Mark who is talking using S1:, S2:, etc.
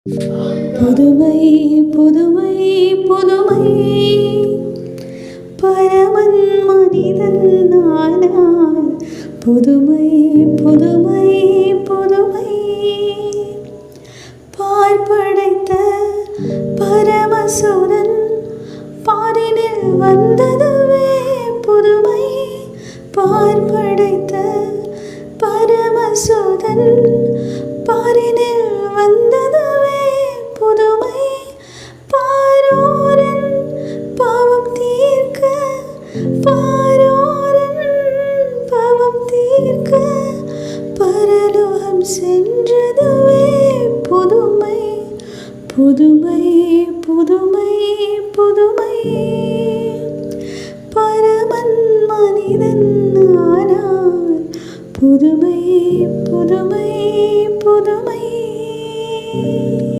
S1: புதுமை புதுமை புதுமை பரமன் மனிதன் நானான். புதுமை புதுமை புதுமை பார்ப்படைத்த பரமசுரன் பாரினில் வந்ததுவே புதுமை. பார்ப்படைத்த பரமசுரன் பாரினில் வந்ததுவே புதுமை. பாரோரன் பாவம் தீர்க்க, பாரோரன் பாவம் தீர்க்க பரலோகம் சென்றதுவே புதுமை. புதுமை புதுமை புதுமை பரமன் மனிதன் ஆனான். புதுமை புதுமை புதுமை